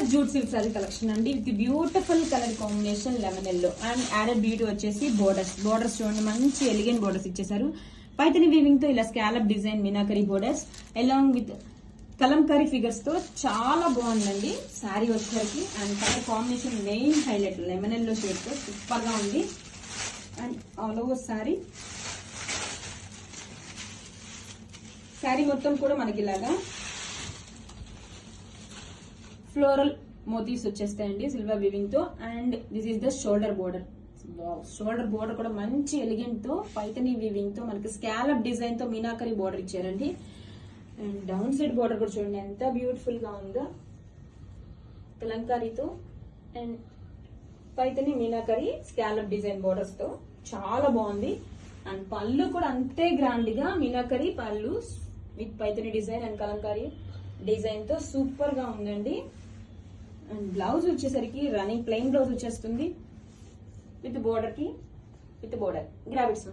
Latest jute silk saree collection అండి. With beautiful colour combination lemon yellow and added beauty వచ్చేసి borders చూడండి, మంచి elegant borders ఇచ్చేసారు. Paithani weaving తో ఇలా scallop design meenakari borders along with kalamkari figures తో చాలా బాగుందండి శారీ వచ్చేసరికి. And colour combination main highlight lemon yellow shade తో సూపర్ గా ఉంది. అండ్ ఆల్ ఓవర్ శారీ మొత్తం కూడా మనకి ఇలాగా ఫ్లోరల్ మోతీవ్స్ వచ్చేస్తాయండి సిల్వర్ వీవింగ్ తో. And this is the shoulder border. Shoulder border కూడా మంచి ఎలిగెంట్ తో పైతని వీవింగ్ తో మనకి స్కాలప్ డిజైన్ తో మీనాకరీ బోర్డర్ ఇచ్చారండి. అండ్ డౌన్ సైడ్ బోర్డర్ కూడా చూడండి ఎంత బ్యూటిఫుల్ గా ఉందో కలంకారీతో. And Paithani meenakari scallop design borders తో చాలా బాగుంది. అండ్ పళ్ళు కూడా అంతే గ్రాండ్ గా మీనాకరీ పళ్ళు with Paithani design and Kalamkari design తో సూపర్ గా ఉందండి. అండ్ బ్లౌజ్ వచ్చేసరికి రన్నింగ్ ప్లెయిన్ బ్లౌజ్ వచ్చేస్తుంది విత్ బోర్డర్ గ్రాబిట్స్.